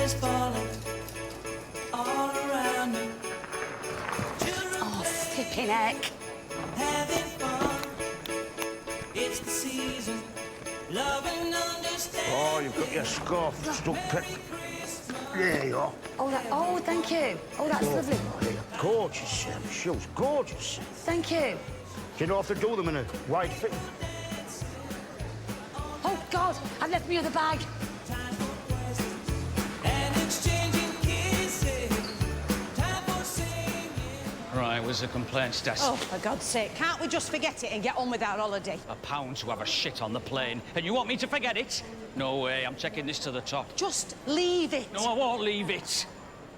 is falling all around me. Oh, flipping heck. Having fun. It's the season. Love and understanding. Oh, you've got your scarf stuck pet. There you are. Oh, thank you. Oh, that's lovely. They're gorgeous, them shoes. Gorgeous. Thank you. You don't have to do them in a wide fit. Oh, God, I've left me other bag. And exchanging kisses. Time for singing. Right, where's the complaints desk? Oh, for God's sake, can't we just forget it and get on with our holiday? £1 to have a shit on the plane. And you want me to forget it? No way, I'm taking this to the top. Just leave it. No, I won't leave it.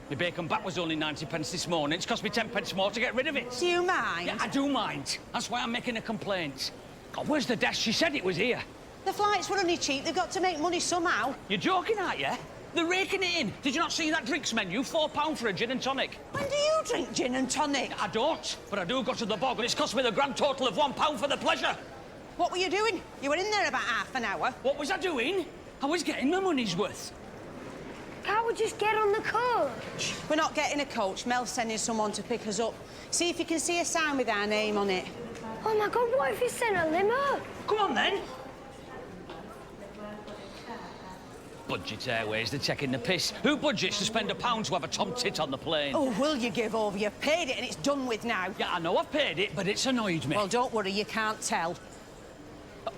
My bacon back was only 90p this morning. It's cost me 10p more to get rid of it. Do you mind? Yeah, I do mind. That's why I'm making a complaint. God, where's the desk? She said it was here. The flights were only cheap. They've got to make money somehow. You're joking, aren't you? They're raking it in. Did you not see that drinks menu? £4 for a gin and tonic. When do you drink gin and tonic? I don't, but I do go to the bog, and it's cost me the grand total of £1 for the pleasure. What were you doing? You were in there about half an hour. What was I doing? I was getting my money's worth. Can't we just get on the coach? We're not getting a coach. Mel's sending someone to pick us up. See if you can see a sign with our name on it. Oh, my God, what if he sent a limo? Come on, then. Budget Airways, they're taking the piss. Who budgets to spend £1 to have a tom tit on the plane? Oh, will you give over? You've paid it and it's done with now. Yeah, I know I've paid it, but it's annoyed me. Well, don't worry, you can't tell.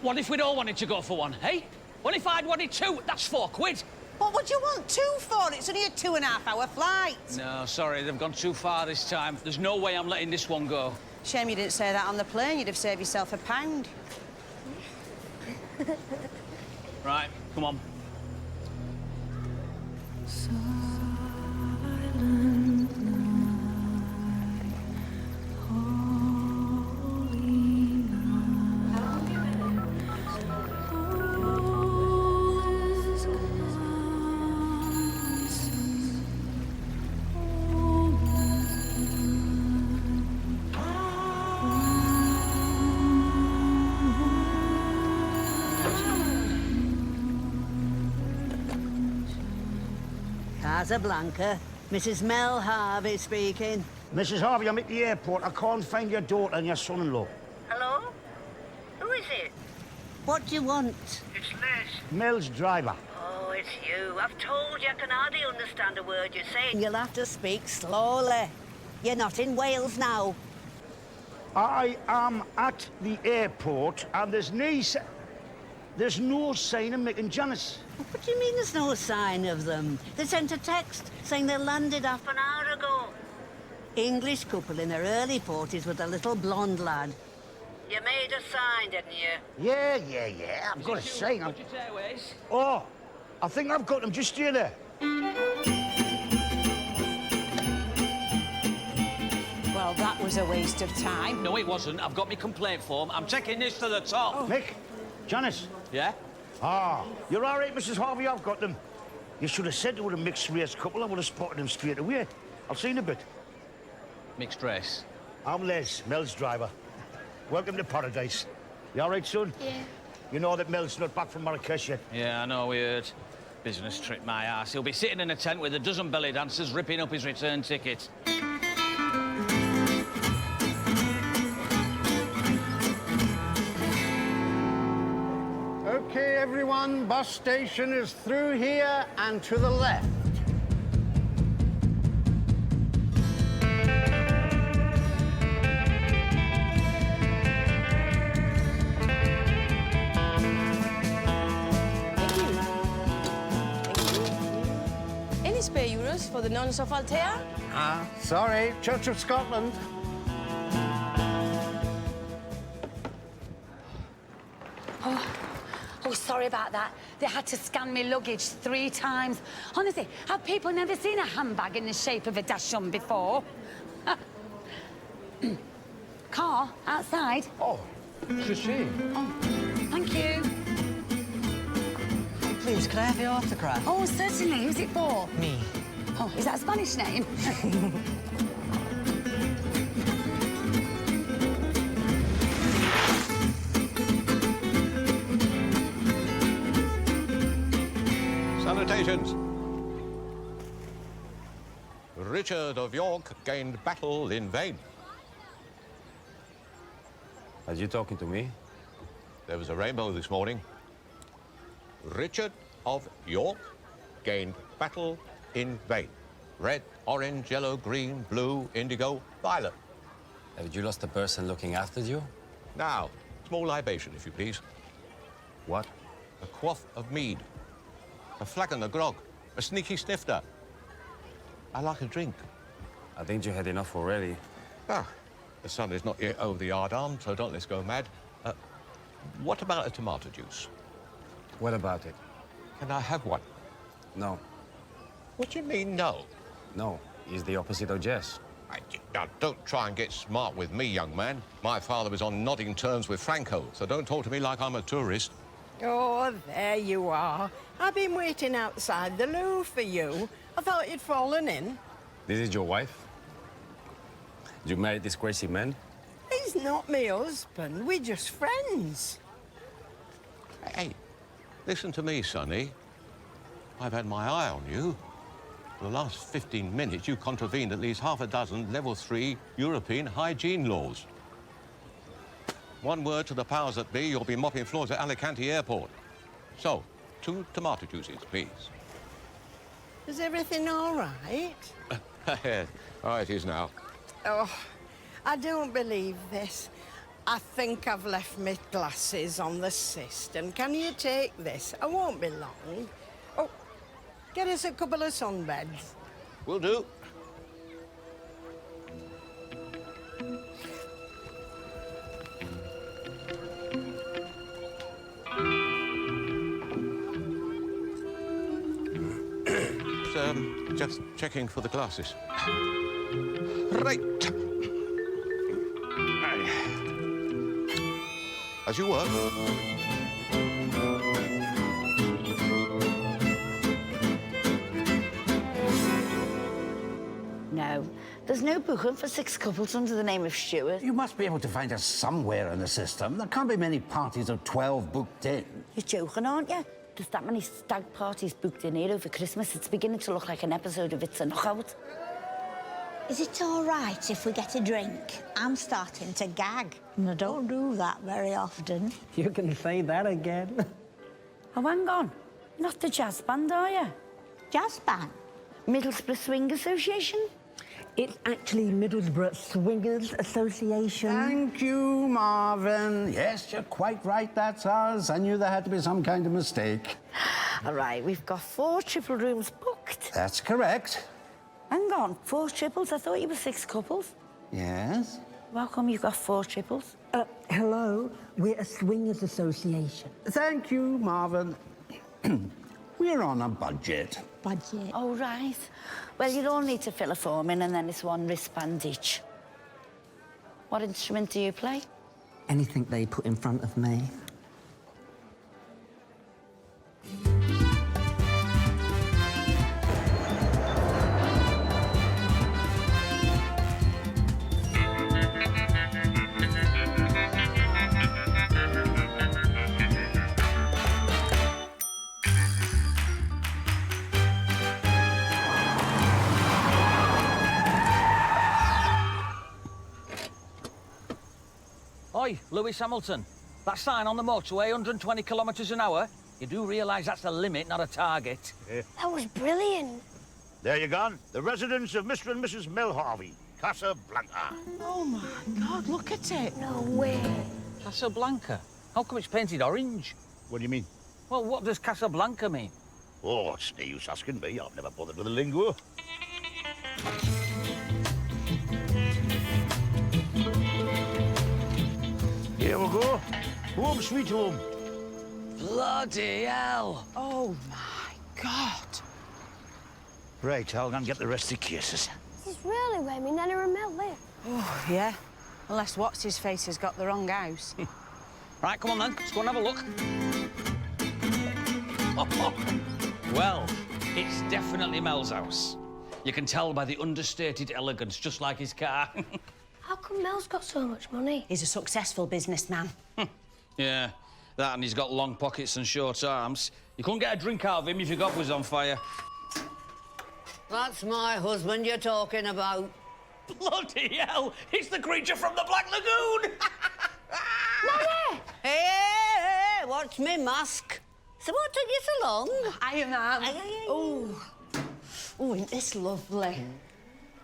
What if we'd all wanted to go for one, hey? What if I'd wanted two? That's £4. What would you want two for? It's only a 2.5-hour flight. No, sorry, they've gone too far this time. There's no way I'm letting this one go. Shame you didn't say that on the plane. You'd have saved yourself £1. Right, come on. Casablanca. Mrs. Mel Harvey speaking. Mrs. Harvey, I'm at the airport. I can't find your daughter and your son-in-law. Hello? Who is it? What do you want? It's Les. Mel's driver. Oh, it's you. I've told you I can hardly understand a word you're saying. You'll have to speak slowly. You're not in Wales now. I am at the airport and there's no sign of Mick and Janice. What do you mean there's no sign of them? They sent a text saying they landed half an hour ago. English couple in their early 40s with a little blonde lad. You made a sign, didn't you? Yeah. I've got a sign. Budget Airways. Oh, I think I've got them just here there. Well, that was a waste of time. No, it wasn't. I've got my complaint form. I'm taking this to the top. Oh. Mick, Janice. Yeah? Ah, you're all right, Mrs. Harvey, I've got them. You should have said they were a mixed race couple. I would have spotted them straight away. I'll see you in a bit. Mixed race. I'm Les, Mel's driver. Welcome to paradise. You all right, son? Yeah. You know that Mel's not back from Marrakesh yet? Yeah, I know, we heard. Business trip, my ass. He'll be sitting in a tent with a dozen belly dancers ripping up his return ticket. Okay, everyone, bus station is through here and to the left. Any spare euros for the nuns of Altea? Sorry, Church of Scotland. Oh, sorry about that. They had to scan me luggage 3 times. Honestly, have people never seen a handbag in the shape of a dachshund before? Car, outside. Oh, Shishi. Oh, thank you. Please, can I have your autograph? Oh, certainly. Who's it for? Me. Oh, is that a Spanish name? Salutations. Richard of York gained battle in vain. Are you talking to me? There was a rainbow this morning. Richard of York gained battle in vain. Red, orange, yellow, green, blue, indigo, violet. Have you lost the person looking after you? Now, small libation, if you please. What? A quaff of mead. A flagon of grog. A sneaky snifter. I like a drink. I think you had enough already. Ah, the sun is not yet over the yardarm, so don't let's go mad. What about a tomato juice? What about it? Can I have one? No. What do you mean, no? No. Is the opposite of yes. Now, don't try and get smart with me, young man. My father was on nodding terms with Franco, so don't talk to me like I'm a tourist. Oh, there you are. I've been waiting outside the loo for you. I thought you'd fallen in. This is your wife? You married this crazy man? He's not my husband. We're just friends. Hey, listen to me, Sonny. I've had my eye on you. For the last 15 minutes, you contravened at least half a dozen level 3 European hygiene laws. One word to the powers that be, you'll be mopping floors at Alicante Airport. So, 2 tomato juices, please. Is everything all right? Oh, it is now. Oh, I don't believe this. I think I've left my glasses on the cistern. Can you take this? I won't be long. Oh, get us a couple of sunbeds. Will do. Just checking for the glasses. Right. As you were. No, there's no booking for 6 couples under the name of Stuart. You must be able to find us somewhere in the system. There can't be many parties of 12 booked in. You're joking, aren't you? There's that many stag parties booked in here over Christmas. It's beginning to look like an episode of It's a Knockout. Is it all right if we get a drink? I'm starting to gag, and I don't do that very often. You can say that again. Oh, hang on. You're not the jazz band, are you? Jazz band? Middlesbrough Swing Association? It's actually Middlesbrough Swingers Association. Thank you, Marvin. Yes, you're quite right, that's us. I knew there had to be some kind of mistake. All right, we've got 4 triple rooms booked. That's correct. Hang on, 4 triples? I thought you were 6 couples. Yes? How come you've got 4 triples? Hello, we're a Swingers Association. Thank you, Marvin. We're on a budget. Budget? Oh, right. Well, you'll all need to fill a form in and then it's 1 wristband each. What instrument do you play? Anything they put in front of me. Oi, Lewis Hamilton. That sign on the motorway, 120 kilometres an hour. You do realise that's the limit, not a target. That was brilliant. There you gone. The residence of Mr. and Mrs. Melharvey, Casablanca. Oh, my God, look at it. No way. Casablanca? How come it's painted orange? What do you mean? Well, what does Casablanca mean? Oh, it's no use asking me. I've never bothered with the lingo. Here we go. Home sweet home. Bloody hell. Oh, my God. Right, I'll go and get the rest of the cases. This is really where me Nana and Mel live. Oh, yeah. Unless what's-his-face has got the wrong house. Right, come on then, let's go and have a look. Well, it's definitely Mel's house. You can tell by the understated elegance, just like his car. How come Mel's got so much money? He's a successful businessman. Yeah, that and he's got long pockets and short arms. You couldn't get a drink out of him if your gob was on fire. That's my husband you're talking about. Bloody hell! It's the creature from the Black Lagoon! Mummy! Hey, watch me mask. So what took you so long? Hiya, Mum. Oh, isn't this lovely?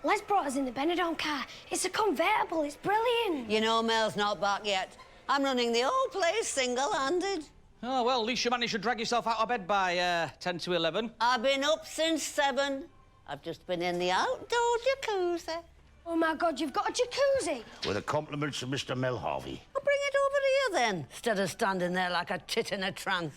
Les brought us in the Benidorm car. It's a convertible. It's brilliant. You know Mel's not back yet. I'm running the whole place single-handed. Oh, well, at least you managed to drag yourself out of bed by 10 to 11. I've been up since 7. I've just been in the outdoor jacuzzi. Oh, my God, you've got a jacuzzi? With the compliments of Mr. Mel Harvey. Well, bring it over here, then, instead of standing there like a tit in a trance.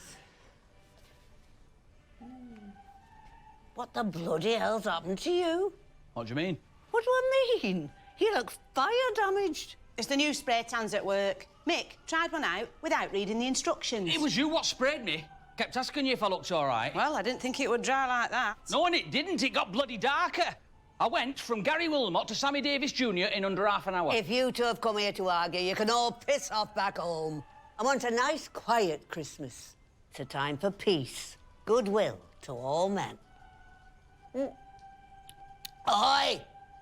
What the bloody hell's happened to you? What do you mean? What do I mean? You look fire-damaged. It's the new spray tans at work. Mick tried one out without reading the instructions. It was you what sprayed me. Kept asking you if I looked all right. Well, I didn't think it would dry like that. No, and it didn't. It got bloody darker. I went from Gary Wilmot to Sammy Davis Jr. in under half an hour. If you two have come here to argue, you can all piss off back home. I want a nice, quiet Christmas. It's a time for peace, goodwill to all men. Oi!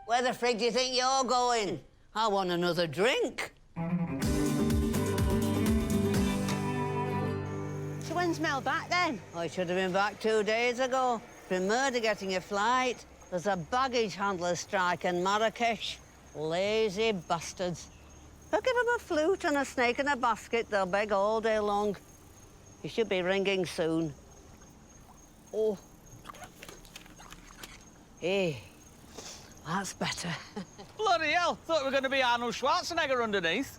Where the frig do you think you're going? I want another drink. So when's Mel back, then? I should have been back 2 days ago. Been murder getting a flight. There's a baggage handler strike in Marrakesh. Lazy bastards. I'll give them a flute and a snake in a basket. They'll beg all day long. He should be ringing soon. Oh. Hey, that's better. Bloody hell. Thought we were going to be Arnold Schwarzenegger underneath.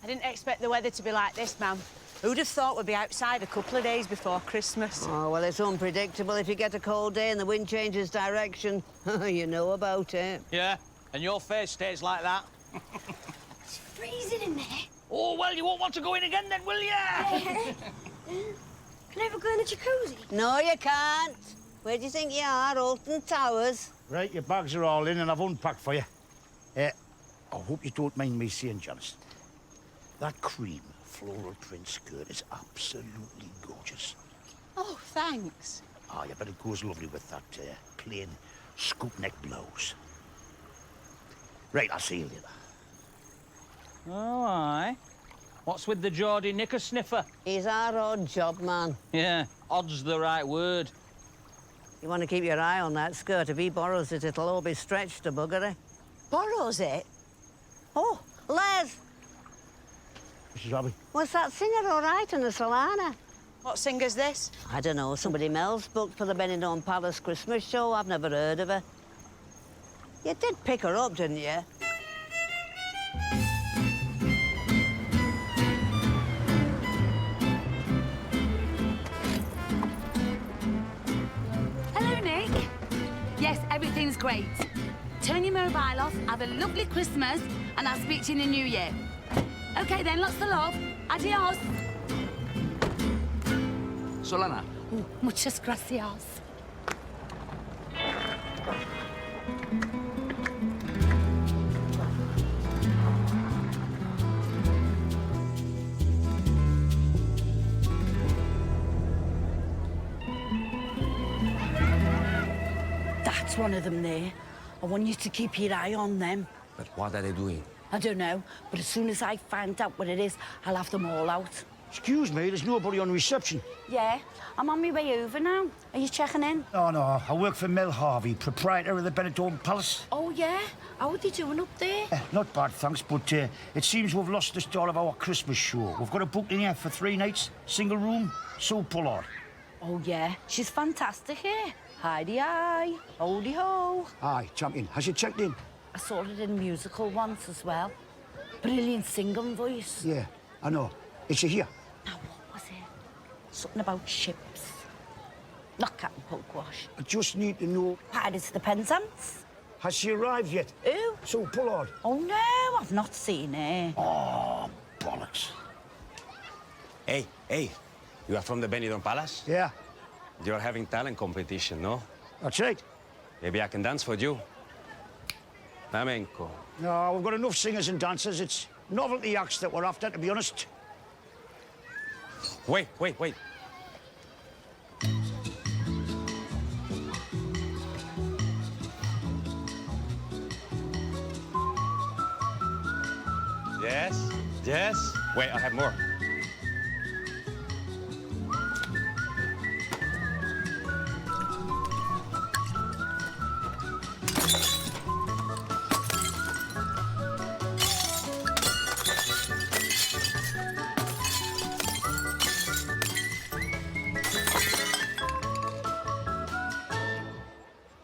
I didn't expect the weather to be like this, Mum. Who'd have thought we'd be outside a couple of days before Christmas? Oh, well, it's unpredictable. If you get a cold day and the wind changes direction, you know about it. Yeah, and your face stays like that. It's freezing in there. Oh, well, you won't want to go in again then, will you? Can I ever go in the jacuzzi? No, you can't. Where do you think you are, Alton Towers? Right, your bags are all in and I've unpacked for you. I hope you don't mind me saying, Janice, that cream floral print skirt is absolutely gorgeous. Oh, thanks. Ah, yeah, but it goes lovely with that plain scoop neck blouse. Right, I'll see you later. Oh, aye. What's with the Geordie knicker sniffer? He's our odd job man. Yeah, odd's the right word. You want to keep your eye on that skirt. If he borrows it, it'll all be stretched to buggery. Borrows it? Oh, Les! Mrs. Robbie? Was that singer all right in the Solana? What singer's this? I don't know. Somebody Mel's booked for the Benidorm Palace Christmas show. I've never heard of her. You did pick her up, didn't you? Hello, Nick. Yes, everything's great. Turn your mobile off, have a lovely Christmas, and I'll speak to you in the new year. OK, then, lots of love. Adios. Solana. Oh, muchas gracias. That's one of them there. I want you to keep your eye on them. But what are they doing? I don't know, but as soon as I find out what it is, I'll have them all out. Excuse me, there's nobody on reception. Yeah, I'm on my way over now. Are you checking in? Oh, no, I work for Mel Harvey, proprietor of the Benidorm Palace. Oh, yeah? How are they doing up there? Not bad, thanks, but it seems we've lost the start of our Christmas show. We've got a booked in here for 3 nights, single room, so pull out. Oh, yeah, she's fantastic here. Hi-de-hi, howdy-ho. Aye, champion. Has you checked in? I saw it in a musical once as well. Brilliant singing voice. Yeah, I know. Is she here? Now, what was it? Something about ships. Not Captain Pokewash. I just need to know... Pirates of the Penzance. Has she arrived yet? Who? So pull out. Oh, no, I've not seen her. Oh, bollocks. Hey, you are from the Benidorm Palace? Yeah. You're having talent competition, no? That's right. Maybe I can dance for you. Flamenco. No, we've got enough singers and dancers. It's novelty acts that we're after, to be honest. Wait. Wait, I have more.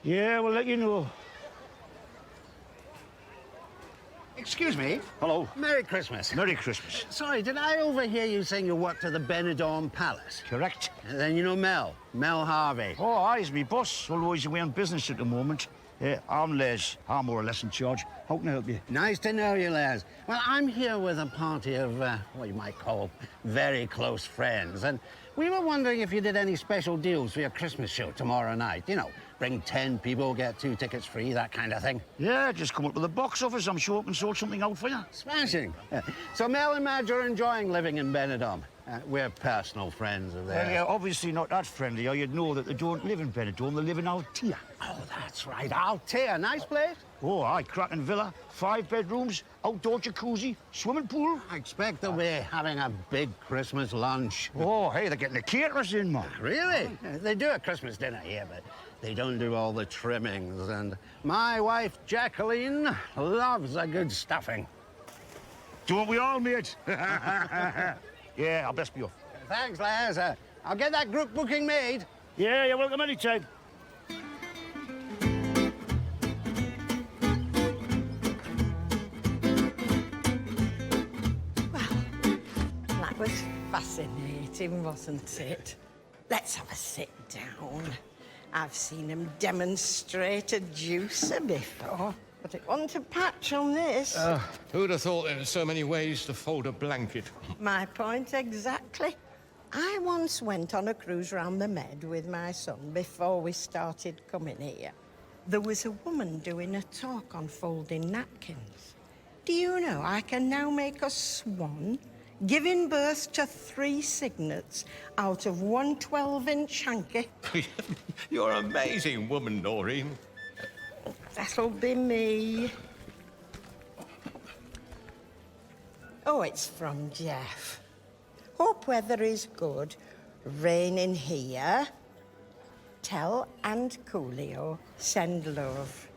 Yeah, we'll let you know. Excuse me. Hello. Merry Christmas. Merry Christmas. Sorry, did I overhear you saying you worked at the Benidorm Palace? Correct. And then you know Mel Harvey. Oh, aye, he's me boss, although he's away on business at the moment. I'm Les. I'm more or less in charge. How can I help you? Nice to know you, Les. Well, I'm here with a party of, what you might call very close friends. And we were wondering if you did any special deals for your Christmas show tomorrow night. You know, bring 10 people, get 2 tickets free, that kind of thing. Yeah, just come up with the box office. I'm sure I can sort something out for you. Smashing. So Mel and Madge are enjoying living in Benidorm. We're personal friends of theirs. Well, yeah, obviously not that friendly, or you'd know that they don't live in Benidorm, they live in Altea. Oh, that's right, Altea. Nice place. Oh, aye, cracking villa, 5 bedrooms, outdoor jacuzzi, swimming pool. I expect they'll be having a big Christmas lunch. Oh, hey, they're getting the caterers in, man. Really? They do a Christmas dinner here, but they don't do all the trimmings. And my wife, Jacqueline, loves a good stuffing. Don't we all, mate? Yeah, I'll best be off. Thanks, Les. I'll get that group booking made. Yeah, you're welcome anytime. That was fascinating, wasn't it? Let's have a sit down. I've seen him demonstrate a juicer before, but it wasn't a patch on this. Who'd have thought there were so many ways to fold a blanket? My point exactly. I once went on a cruise round the Med with my son before we started coming here. There was a woman doing a talk on folding napkins. Do you know I can now make a swan giving birth to 3 cygnets out of 1 12-inch hanky? You're an amazing woman, Noreen. That'll be me. Oh, it's from Jeff. Hope weather is good. Raining here. Tell and Coolio send love.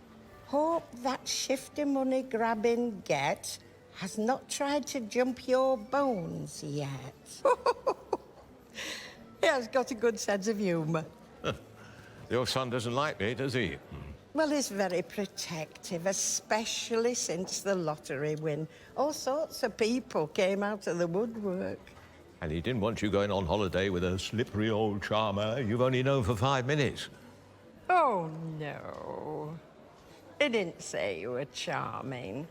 Hope that shifty money grabbing get has not tried to jump your bones yet. He has got a good sense of humour. Your son doesn't like me, does he? Well, he's very protective, especially since the lottery win. All sorts of people came out of the woodwork. And he didn't want you going on holiday with a slippery old charmer you've only known for 5 minutes. Oh, no. He didn't say you were charming.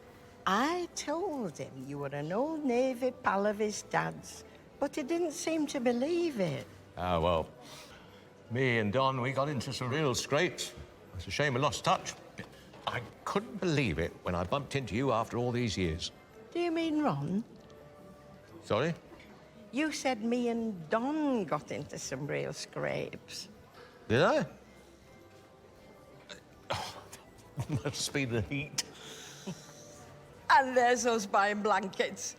I told him you were an old Navy pal of his dad's, but he didn't seem to believe it. Ah, well, me and Don, we got into some real scrapes. It's a shame we lost touch. I couldn't believe it when I bumped into you after all these years. Do you mean Ron? Sorry? You said me and Don got into some real scrapes. Did I? Oh, must be the heat. And there's us buying blankets.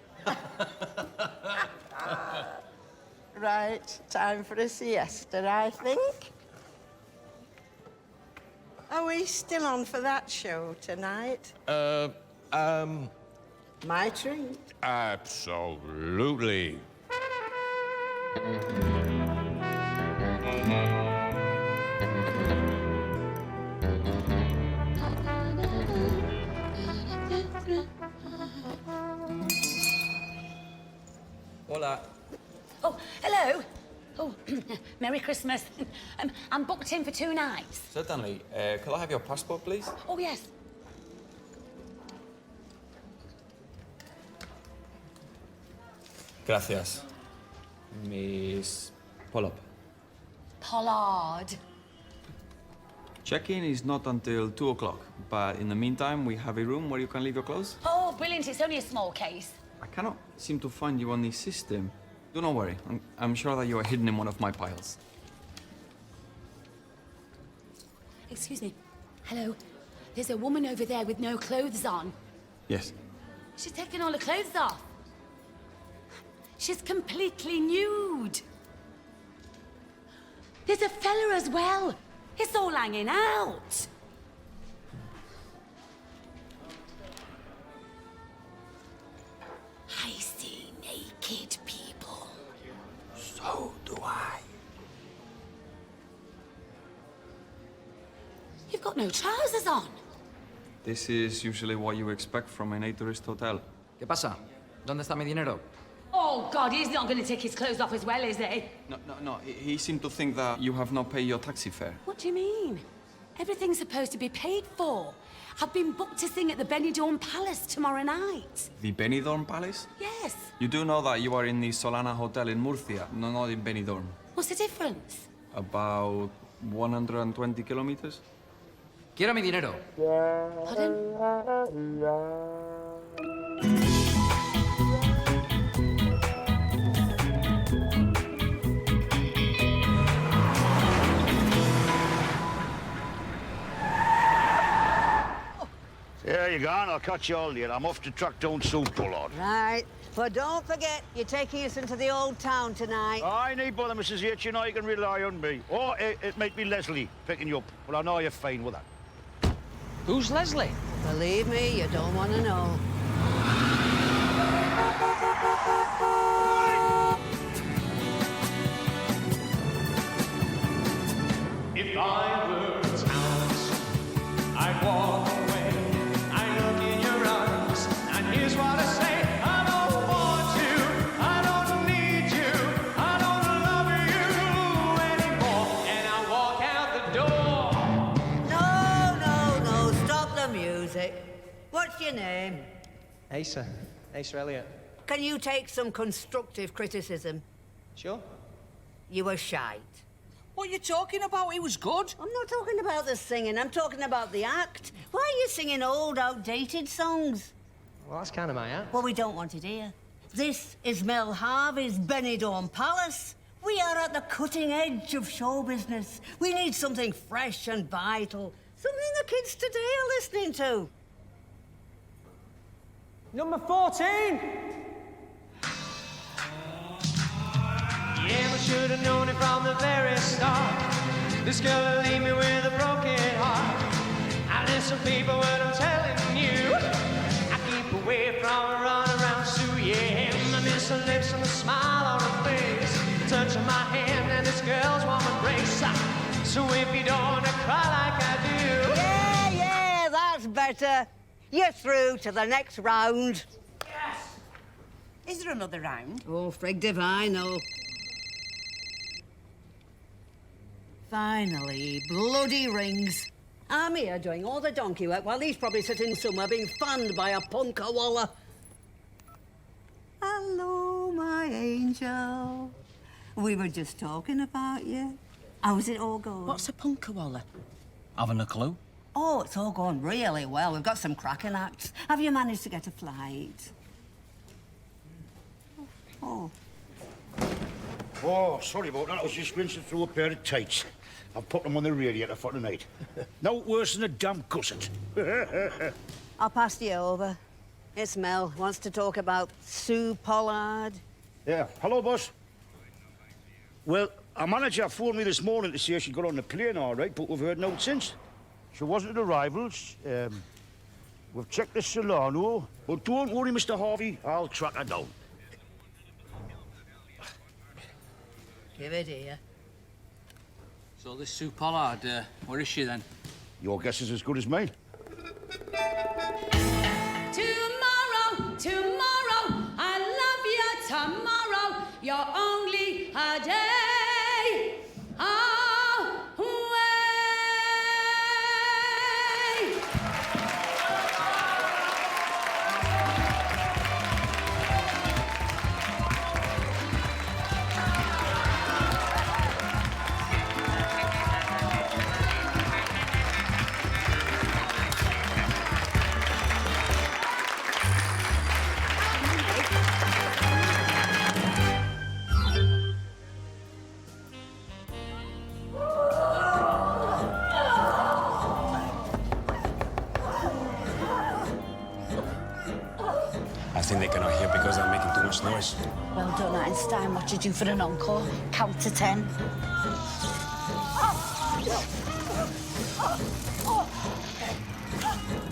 Right, time for a siesta, I think. Are we still on for that show tonight? My treat. Absolutely. Hola. Oh, hello. Oh, Merry Christmas. I'm booked in for 2 nights. Certainly. Could I have your passport, please? Oh, yes. Gracias. Miss Pollard. Pollard. Check-in is not until 2 o'clock, but in the meantime, we have a room where you can leave your clothes. Oh, brilliant. It's only a small case. I cannot seem to find you on the system. Do not worry. I'm sure that you are hidden in one of my piles. Excuse me. Hello. There's a woman over there with no clothes on. Yes. She's taken all her clothes off. She's completely nude. There's a fella as well. It's all hanging out. I see naked people. So do I. You've got no trousers on. This is usually what you expect from a tourist hotel. ¿Qué pasa? ¿Dónde está mi dinero? Oh, God, he's not going to take his clothes off as well, is he? No. He seemed to think that you have not paid your taxi fare. What do you mean? Everything's supposed to be paid for. I've been booked to sing at the Benidorm Palace tomorrow night. The Benidorm Palace? Yes. You do know that you are in the Solana Hotel in Murcia, not in Benidorm. What's the difference? About 120 kilometers? Quiero mi dinero. There you go, and I'll catch you all later. I'm off to track down Sue Pollard. Right. But don't forget, you're taking us into the old town tonight. I need bother, Mrs. H. You know you can rely on me. Or it might be Leslie picking you up, but I know you're fine with that. Who's Leslie? Believe me, you don't want to know. If I were a talent, I'd walk away. I look in your eyes, and here's what I say. I don't want you, I don't need you, I don't love you anymore. And I walk out the door. No, stop the music. What's your name? Asa Elliott. Can you take some constructive criticism? Sure. You were shite. What are you talking about? He was good. I'm not talking about the singing, I'm talking about the act. Why are you singing old, outdated songs? Well, that's kind of my act. Well, we don't want it here. This is Mel Harvey's Benidorm Palace. We are at the cutting edge of show business. We need something fresh and vital. Something the kids today are listening to. Number 14! Yeah, I should have known it from the very start. This girl will leave me with a broken heart. I listen, people, what I'm telling you. I keep away from a run around Sue, yeah. I miss her lips and the smile on her face. Touch of my hand and this girl's warm embrace. So if you don't wanna cry like I do. Yeah, that's better. You're through to the next round. Yes. Is there another round? Oh, frig divine, no. Finally, bloody rings. I'm here doing all the donkey work while he's probably sitting somewhere being fanned by a punkawalla. Hello, my angel. We were just talking about you. How's it all going? What's a punkawalla? Haven't a clue. Oh, it's all going really well. We've got some cracking acts. Have you managed to get a flight? Oh. Oh, sorry about that. I was just rinsing through a pair of tights. I've put them on the radiator for tonight. No worse than a damn gusset. I'll pass you over. It's Mel. Wants to talk about Sue Pollard. Yeah. Hello, boss. Well, our manager phoned me this morning to say she got on the plane all right, but we've heard no since. She wasn't at arrivals. We've checked the Solano, but don't worry, Mr. Harvey. I'll track her down. Give it here. So this Sue Pollard, where is she then? Your guess is as good as mine. Tomorrow, I love you tomorrow. You're only a day away. think they cannot hear because I'm making too much noise. Well done, Einstein. What you do for an encore? Count to 10.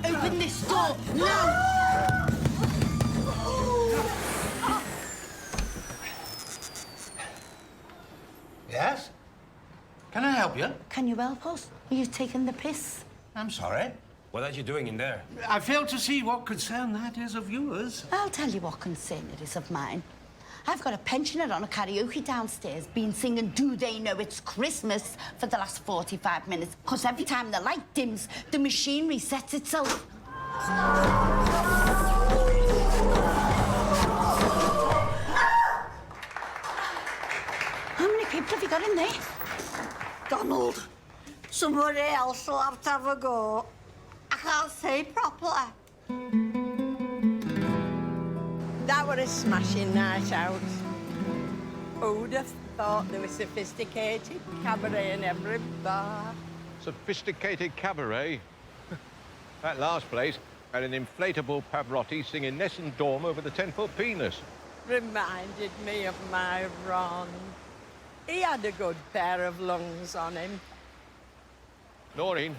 Open this door now! Yes? Can I help you? Can you help us? Are you taking the piss? I'm sorry. What are you doing in there? I fail to see what concern that is of yours. I'll tell you what concern it is of mine. I've got a pensioner on a karaoke downstairs been singing Do They Know It's Christmas for the last 45 minutes, because every time the light dims, the machine resets itself. How many people have you got in there? Donald, somebody else will have to have a go. I can't see properly. That were a smashing night out. Who'd have thought there was sophisticated cabaret in every bar? Sophisticated cabaret? That last place had an inflatable Pavarotti singing Nessun Dorma over the 10-foot penis. Reminded me of my Ron. He had a good pair of lungs on him. Noreen,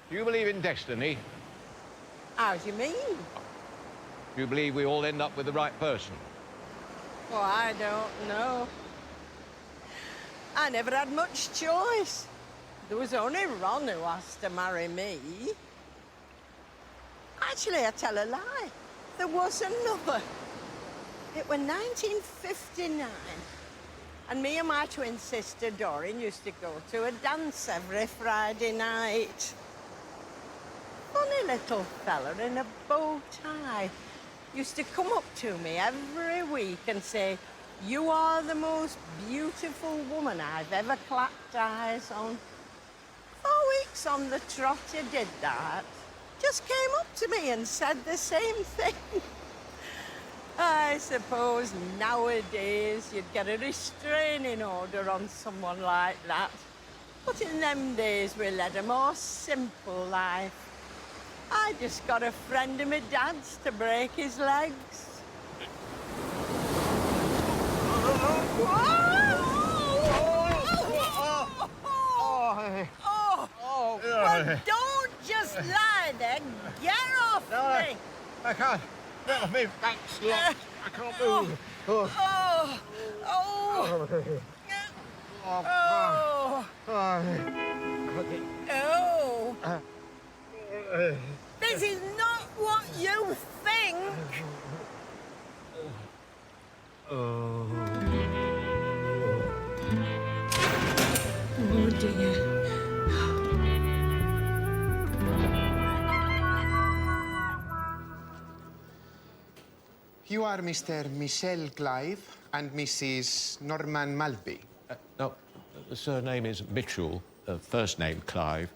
do you believe in destiny? How do you mean? Do you believe we all end up with the right person? Well, I don't know. I never had much choice. There was only Ron who asked to marry me. Actually, I tell a lie. There was another. It was 1959. And me and my twin sister, Doreen, used to go to a dance every Friday night. Funny little fella in a bow tie used to come up to me every week and say, "You are the most beautiful woman I've ever clapped eyes on." 4 weeks on the trot you did that. Just came up to me and said the same thing. I suppose nowadays you'd get a restraining order on someone like that. But in them days we led a more simple life. I just got a friend of my dad's to break his legs. Well, don't just lie there. Get off me. I can't. No, my back's locked. I can't move. This is not what you think. Oh, dear. You are Mr. Michel Clive and Mrs. Norman Maltby. No, the surname is Mitchell, first name Clive.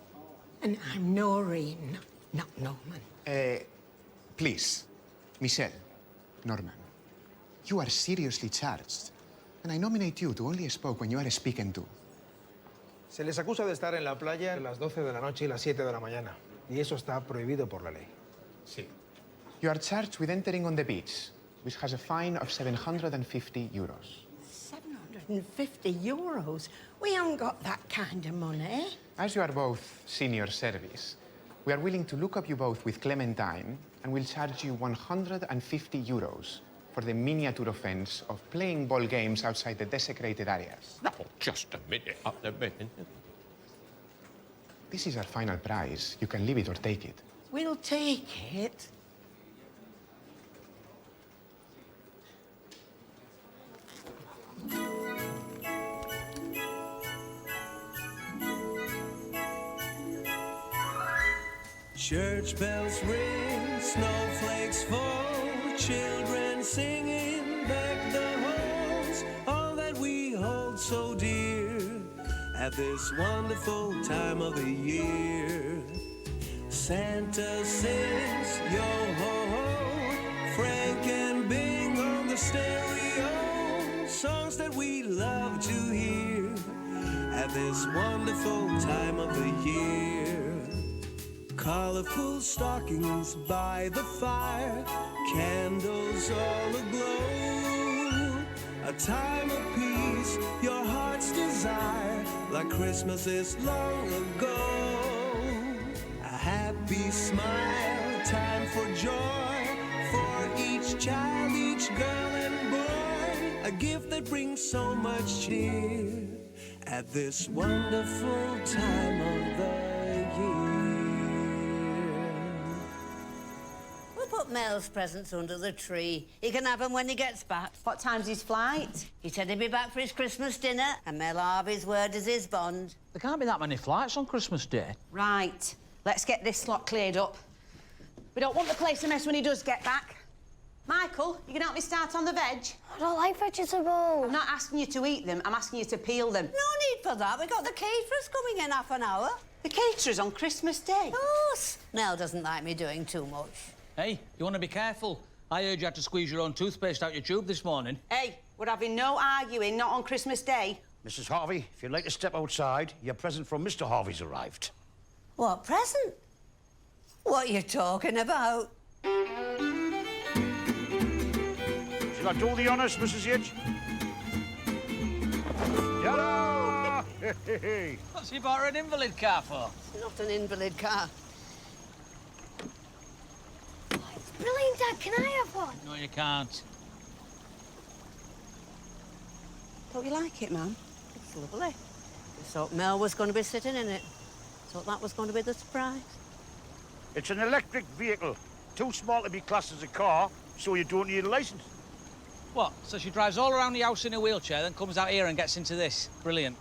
And I'm Noreen, not Norman. Please, Michel, Norman, you are seriously charged. And I nominate you to only speak when you are speaking to. Se les acusa de estar en la playa a las 12 de la noche y las 7 de la mañana. Y eso está prohibido por la ley. Sí. You are charged with entering on the beach, which has a fine of 750 euros. 750 euros? We haven't got that kind of money. As you are both senior service, we are willing to look up you both with Clementine and will charge you 150 euros for the miniature offense of playing ball games outside the desecrated areas. No, just a minute, up the minute. This is our final prize. You can leave it or take it. We'll take it. Church bells ring, snowflakes fall, children singing back the halls, all that we hold so dear at this wonderful time of the year. Santa sings yo-ho-ho, Frank and Bing on the stereo, songs that we love to hear at this wonderful time of the year. Colorful stockings by the fire, candles all aglow. A time of peace, your heart's desire, like Christmas is long ago. A happy smile, time for joy, for each child, each girl and boy. A gift that brings so much cheer at this wonderful time of the year. We'll put Mel's presents under the tree. He can have them when he gets back. What time's his flight? He said he'd be back for his Christmas dinner, and Mel Harvey's word is his bond. There can't be that many flights on Christmas Day. Right. Let's get this lot cleared up. We don't want the place a mess when he does get back. Michael, you can help me start on the veg? I don't like vegetables. I'm not asking you to eat them, I'm asking you to peel them. No need for that. We've got the caterers coming in half an hour. The caterers on Christmas Day? Of course. Nell doesn't like me doing too much. Hey, you want to be careful. I heard you had to squeeze your own toothpaste out your tube this morning. Hey, we're having no arguing, not on Christmas Day. Mrs. Harvey, if you'd like to step outside, your present from Mr. Harvey's arrived. What present? What are you talking about? Shall I do the honours, Mrs. H? Ta-da! What's he bought an invalid car for? It's not an invalid car. It's brilliant, Dad. Can I have one? No, you can't. Don't you like it, Mum? It's lovely. I thought Mel was going to be sitting in it. Thought that was going to be the surprise. It's an electric vehicle. Too small to be classed as a car, so you don't need a licence. What? So she drives all around the house in a wheelchair, then comes out here and gets into this? Brilliant.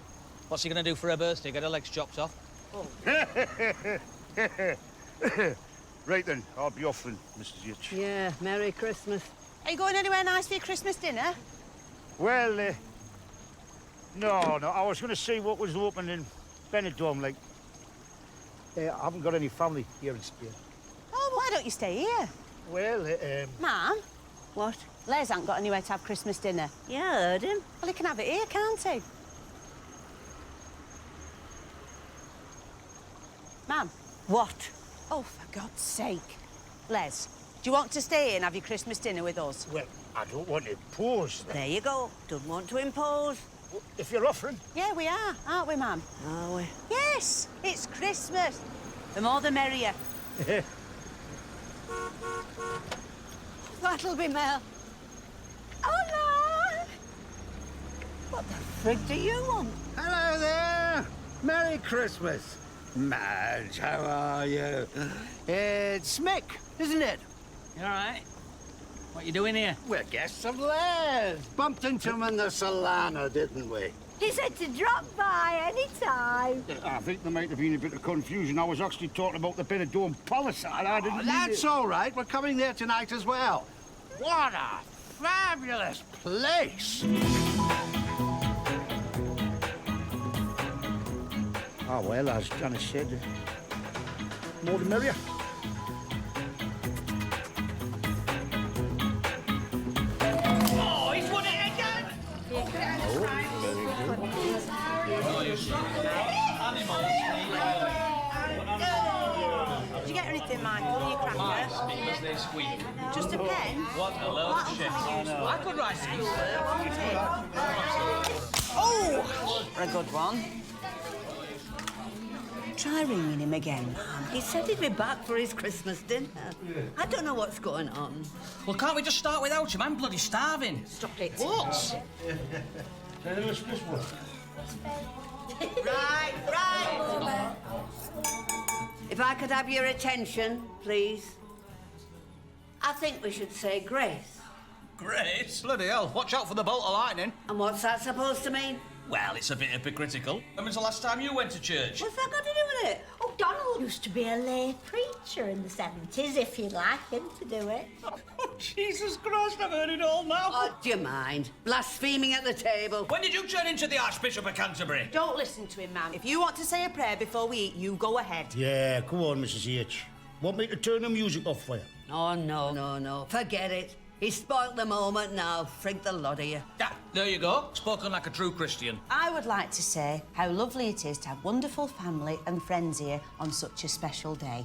What's he going to do for her birthday? Get her legs chopped off? Oh. Right then, I'll be off then, Mrs. H. Yeah, Merry Christmas. Are you going anywhere nice for your Christmas dinner? Well, no, I was going to see what was open in Benidorm, like. I haven't got any family here in Spain. Oh, why don't you stay here? Well, Mum? What? Les hasn't got anywhere to have Christmas dinner. Yeah, I heard him. Well, he can have it here, can't he? Mum? What? Oh, for God's sake. Les, do you want to stay here and have your Christmas dinner with us? Well, I don't want to impose. There you go. Don't want to impose. If you're offering. Yeah, we are, aren't we, Mum? Are we? Yes, it's Christmas. The more the merrier. That'll be Mel. Oh, no! What the frig do you want? Hello there! Merry Christmas! Madge, how are you? It's Mick, isn't it? You all right? What you doing here? We're guests of Les. Bumped into him in the Solana, didn't we? He said to drop by any time. I think there might have been a bit of confusion. I was actually talking about the Benidorm Palace. I didn't mean That's it. all right. We're coming there tonight as well. What a fabulous place! Ah, well, as Janice said, more the merrier. Oh, he's won it again! Did you get anything, Michael? Your cracker? Because they squeak. Just a pen? What a load of shit. I could write these. Oh! A good one. Try ringing him again, Mum. He said he'd be back for his Christmas dinner. I don't know what's going on. Well, can't we just start without him? I'm bloody starving. Stop it. What? Right. If I could have your attention, please. I think we should say grace. Grace? Bloody hell. Watch out for the bolt of lightning. And what's that supposed to mean? Well, it's a bit hypocritical. When was the last time you went to church? What's that got to do with it? Oh, Donald used to be a lay preacher in the 70s, if you'd like him to do it. Oh, Jesus Christ, I've heard it all now. Oh, do you mind? Blaspheming at the table. When did you turn into the Archbishop of Canterbury? Don't listen to him, Mum. If you want to say a prayer before we eat, you go ahead. Yeah, come on, Mrs. H. Want me to turn the music off for you? Oh, no. Forget it. He's spoilt the moment now. Frig the lot of you. Yeah, there you go. Spoken like a true Christian. I would like to say how lovely it is to have wonderful family and friends here on such a special day.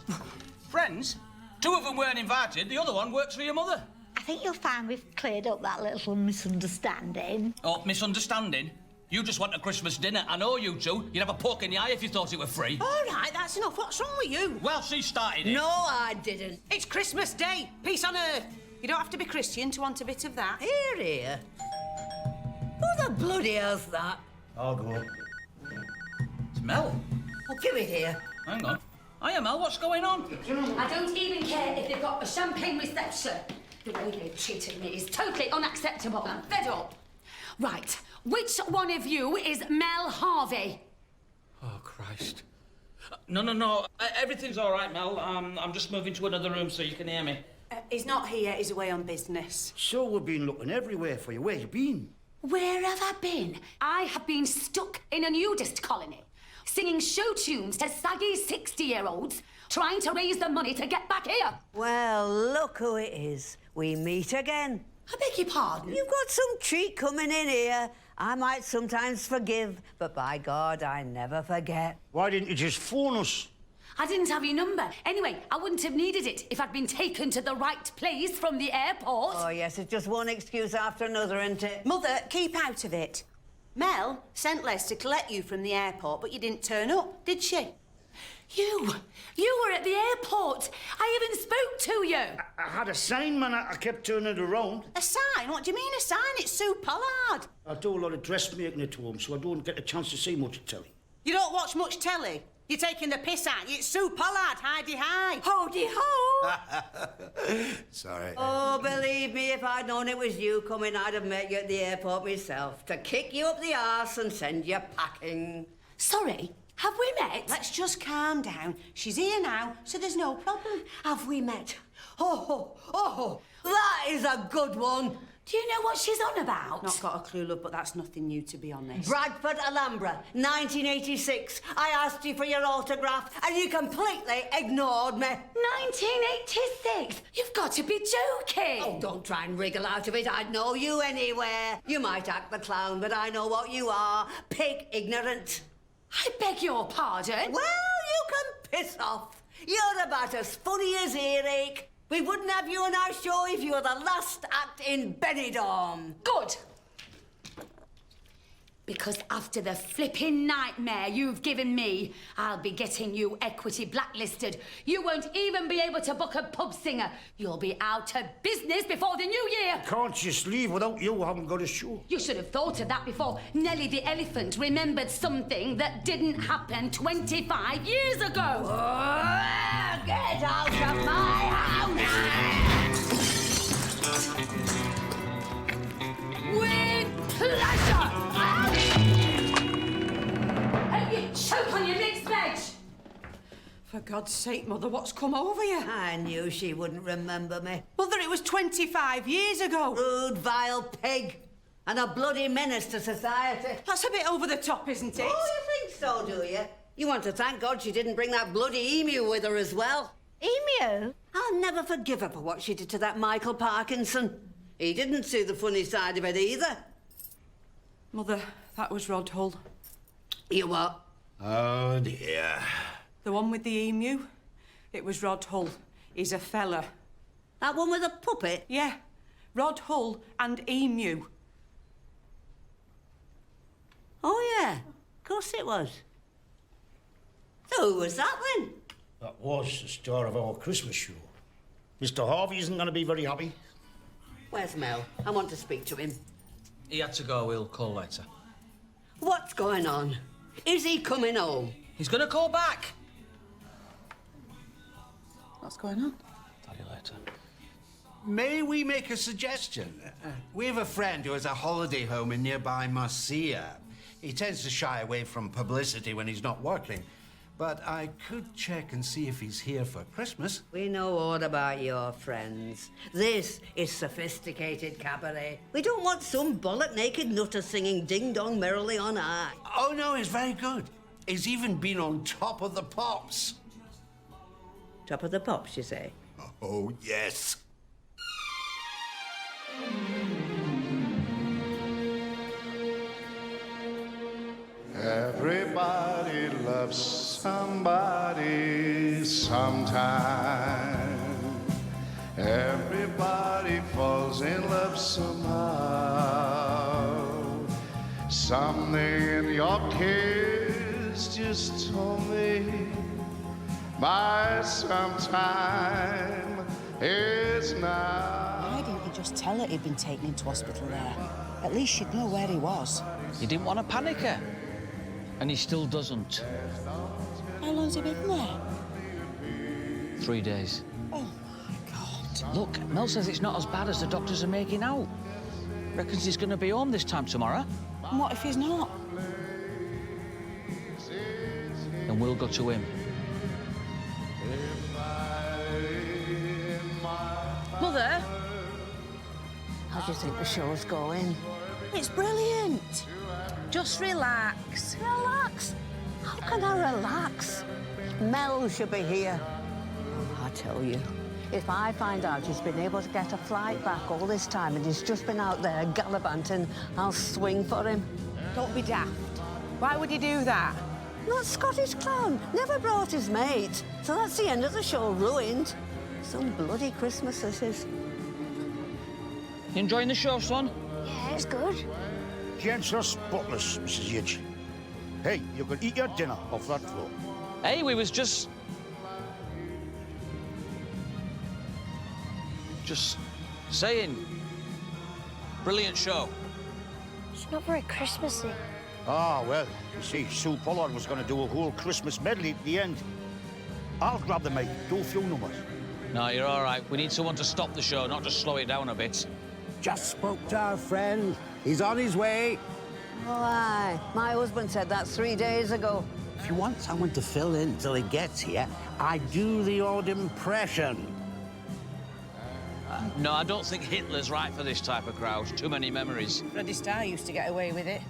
Friends? 2 of them weren't invited. The other one works for your mother. I think you'll find we've cleared up that little misunderstanding. Oh, misunderstanding? You just want a Christmas dinner. I know you two. You'd have a poke in the eye if you thought it were free. All right, that's enough. What's wrong with you? Well, she started it. No, I didn't. It's Christmas Day. Peace on earth. You don't have to be Christian to want a bit of that. Here, here. Who the bloody hell's that? I'll go. It's Mel. Oh, give it here. Hang on. Hiya, Mel. What's going on? I don't even care if they've got a champagne reception. The way they've treated me is totally unacceptable. I'm fed up. Right, which one of you is Mel Harvey? Oh, Christ. No. Everything's all right, Mel. I'm just moving to another room so you can hear me. He's not here. He's away on business. So we've been looking everywhere for you. Where you been? Where have I been? I have been stuck in a nudist colony, singing show tunes to saggy 60-year-olds, trying to raise the money to get back here. Well, look who it is. We meet again. I beg your pardon? You've got some treat coming in here. I might sometimes forgive, but by God, I never forget. Why didn't you just phone us? I didn't have your number. Anyway, I wouldn't have needed it if I'd been taken to the right place from the airport. Oh, yes, it's just one excuse after another, isn't it? Mother, keep out of it. Mel sent Les to collect you from the airport, but you didn't turn up, did she? You were at the airport. I even spoke to you. I had a sign, man. I kept turning it around. A sign? What do you mean a sign? It's Sue Pollard. I do a lot of dressmaking at home, so I don't get a chance to see much telly. You don't watch much telly? You're taking the piss out. It's Sue Pollard. Hidey-hi. Hody-ho. Sorry. Oh, believe me, if I'd known it was you coming, I'd have met you at the airport myself to kick you up the arse and send you packing. Sorry, have we met? Let's just calm down. She's here now, so there's no problem. Have we met? Oh, that is a good one. Do you know what she's on about? Not got a clue, love, but that's nothing new, to be honest. Bradford, Alhambra, 1986. I asked you for your autograph and you completely ignored me. 1986? You've got to be joking. Oh, don't try and wriggle out of it. I'd know you anywhere. You might act the clown, but I know what you are. Pig ignorant. I beg your pardon? Well, you can piss off. You're about as funny as earache. We wouldn't have you on our show if you were the last act in Benidorm. Good. Because after the flipping nightmare you've given me, I'll be getting you equity blacklisted. You won't even be able to book a pub singer. You'll be out of business before the new year. Can't just leave without you. I haven't got a show. You should have thought of that before Nellie the elephant remembered something that didn't happen 25 years ago. Get out of my house! With pleasure! Hope you choke on your mixed veg! For God's sake, Mother, what's come over you? I knew she wouldn't remember me. Mother, it was 25 years ago. Rude, vile pig. And a bloody menace to society. That's a bit over the top, isn't it? Oh, you think so, do you? You want to thank God she didn't bring that bloody emu with her as well. Emu? I'll never forgive her for what she did to that Michael Parkinson. He didn't see the funny side of it either. Mother, that was Rod Hull. You what? Oh, dear. The one with the emu? It was Rod Hull. He's a fella. That one with a puppet? Yeah. Rod Hull and emu. Oh, yeah. Of course it was. So who was that then? That was the star of our Christmas show. Mr. Harvey isn't going to be very happy. Where's Mel? I want to speak to him. He had to go. We'll call later. What's going on? Is he coming home? He's going to call back. What's going on? Tell you later. May we make a suggestion? We have a friend who has a holiday home in nearby Marcia. He tends to shy away from publicity when he's not working. But I could check and see if he's here for Christmas. We know all about your friends. This is sophisticated cabaret. We don't want some bollock-naked nutter singing ding-dong merrily on high. Oh, no, he's very good. He's even been on Top of the Pops. Top of the Pops, you say? Oh, yes. Everybody loves somebody sometime. Everybody falls in love somehow. Something in your kiss just told me my sometime is now. Why didn't you just tell her he'd been taken into hospital there? At least she'd know where he was. You didn't want to panic her. And he still doesn't. How long's he been there? 3 days. Oh, my God. Look, Mel says it's not as bad as the doctors are making out. Reckons he's going to be home this time tomorrow. And what if he's not? And we'll go to him. Mother? How do you think the show's going? It's brilliant. Just relax. Relax? How can I relax? Mel should be here. I tell you, if I find out he's been able to get a flight back all this time and he's just been out there gallivanting, I'll swing for him. Don't be daft. Why would he do that? That Scottish clown never brought his mate, so that's the end of the show ruined. Some bloody Christmas this is. You enjoying the show, son? Yeah, it's good. Gents are spotless, Mrs. H. Hey, you can eat your dinner off that floor. Hey, we was just saying. Brilliant show. It's not very Christmassy. Ah, well, you see, Sue Pollard was going to do a whole Christmas medley at the end. I'll grab the mic, do a few numbers. No, you're all right. We need someone to stop the show, not just slow it down a bit. Just spoke to our friend. He's on his way. Oh, aye. My husband said that 3 days ago. If you want someone to fill in till he gets here, I do the odd impression. No, I don't think Hitler's right for this type of crowd. Too many memories. Freddie Starr used to get away with it.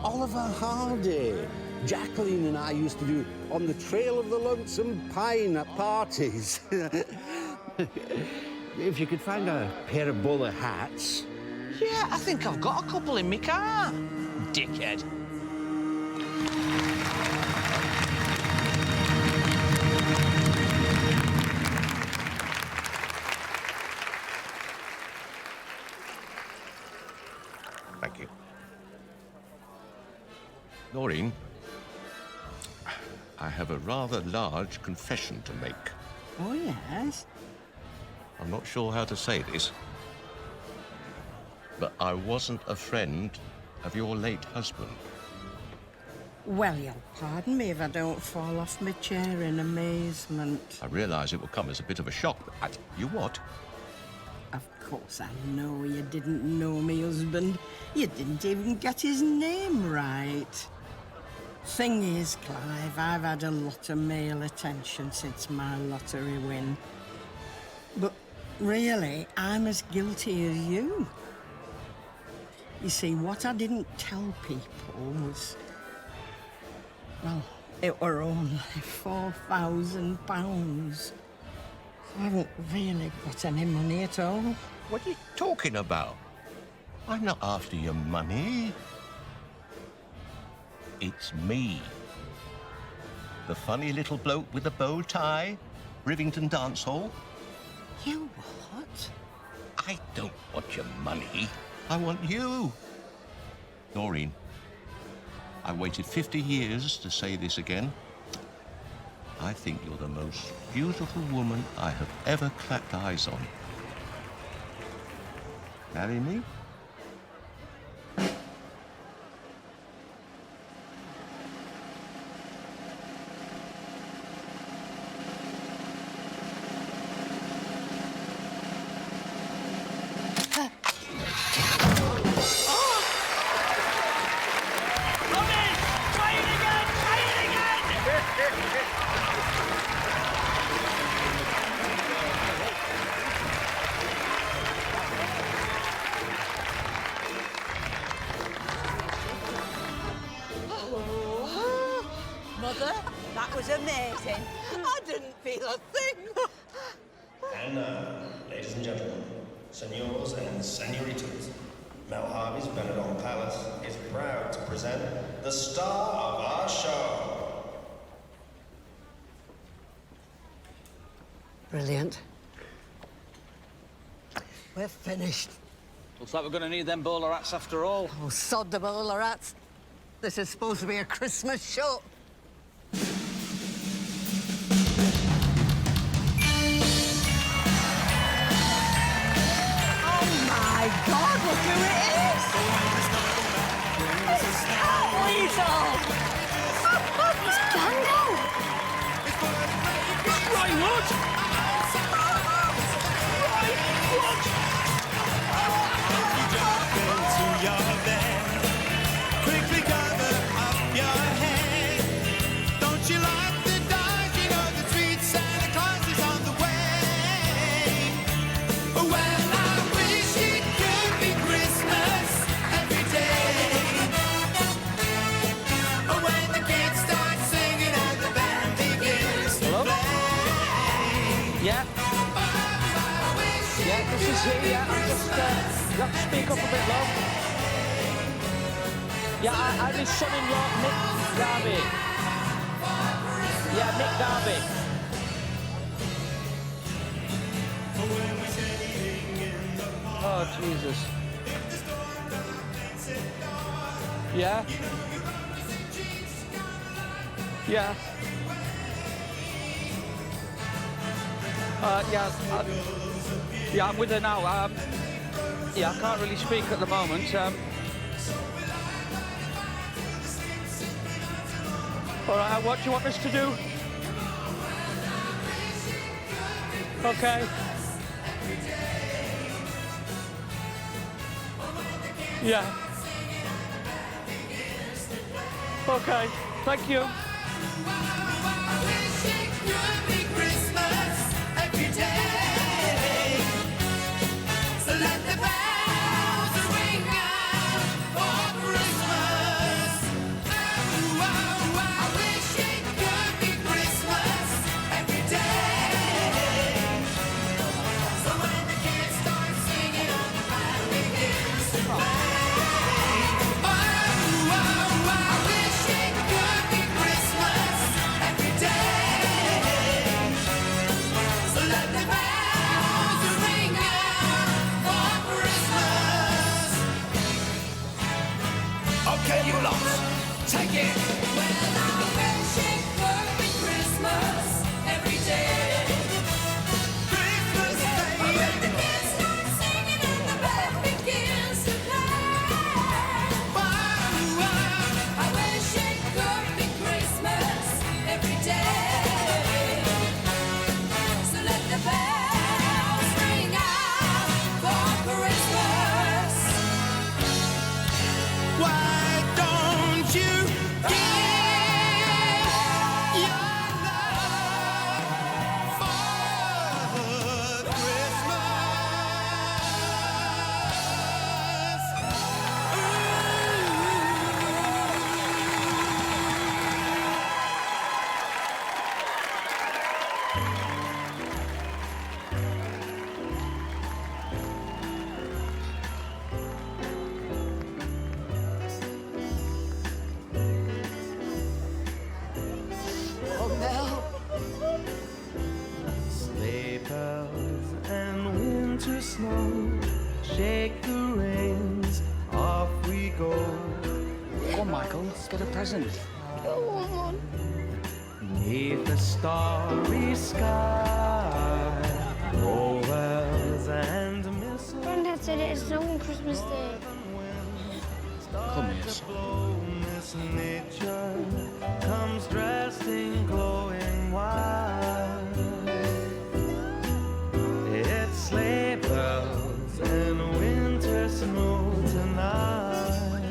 Oliver Hardy. Jacqueline and I used to do On the Trail of the Lonesome Pine at parties. If you could find a pair of bowler hats. Yeah, I think I've got a couple in my car. Dickhead. Thank you. Noreen, I have a rather large confession to make. Oh, yes? I'm not sure how to say this, but I wasn't a friend of your late husband. Well, you'll pardon me if I don't fall off my chair in amazement. I realise it will come as a bit of a shock, but you what? Of course I know you didn't know me husband. You didn't even get his name right. Thing is, Clive, I've had a lot of male attention since my lottery win. But really, I'm as guilty as you. You see, what I didn't tell people was... well, it were only £4,000. I haven't really got any money at all. What are you talking about? I'm not after your money. It's me. The funny little bloke with the bow tie, Rivington Dance Hall. You what? I don't want your money. I want you. Noreen, I waited 50 years to say this again. I think you're the most beautiful woman I have ever clapped eyes on. Marry me? Mother, that was amazing. I didn't feel a thing. And now, ladies and gentlemen, Senors and senoritas, Mel Harvey's Benidorm Palace is proud to present the star of our show. Brilliant. We're finished. Looks like we're going to need them bowler hats after all. Oh, sod the bowler hats. This is supposed to be a Christmas show. Oh my God, look who it is! It's Cat Weasel! It's Gango! Right, what? Quickly cover up your head. Don't you like the dance? You know the sweet Santa Claus is on the way. Well, I wish it could be Christmas every day. When the kids start singing and the band begins to play. Yeah. Yeah, this is it, yeah. I'm just, you have to speak up a bit low. Yeah, I'm his son-in-law, Nick Garvey. Yeah, Nick Garvey. Oh, Jesus. Yeah. Yeah. Yeah, I'm with her now. Yeah, I can't really speak at the moment. All right, what do you want us to do? Okay. Yeah. Okay, thank you. Okay, you lot, take it. Well, I wish it could be Christmas every day. Christmas Day. When the kids start singing and the band begins to play. I wish it could be Christmas every day. So let the bells ring out for Christmas. Why don't you give your love for Christmas? Oh, Mel. Sleigh bells and winter snow, shake the reins, off we go. Come on, Michael, let's get a present. Go on. Neath the starry sky, Noels and mistletoe. Granddad said it is snow on Christmas Day. Come here, son. Miss Nature comes dressed in glowing white. It's sleigh bells and winter snow tonight.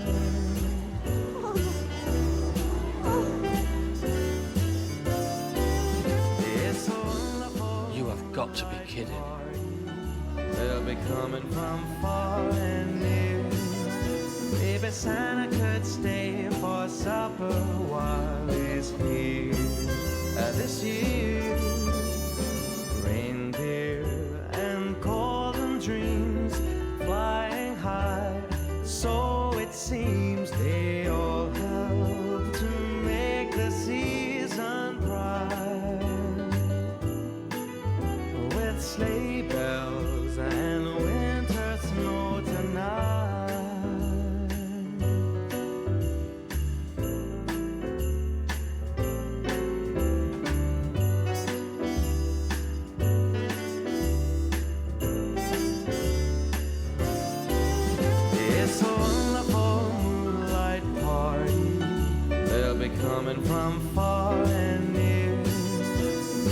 It's so wonderful. You have got to be kidding. They'll be coming from far and near. Maybe Santa could stay for supper while he's here. This year, reindeer and golden dreams they all help to make the season bright. With sleigh bells and winter snow tonight. It's a wonderful moonlight party. They'll be coming from far and near.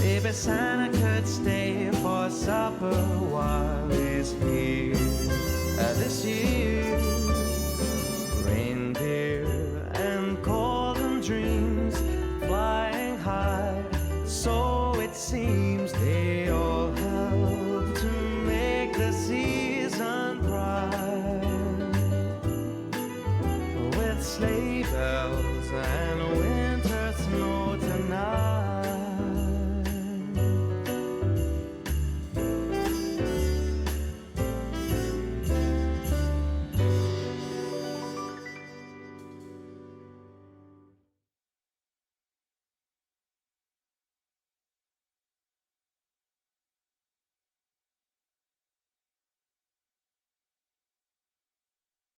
Maybe Santa could stay for supper while he's here. This year, reindeer and golden dreams flying high. So it seems they all help to make the season bright. With sleigh bells and winter snow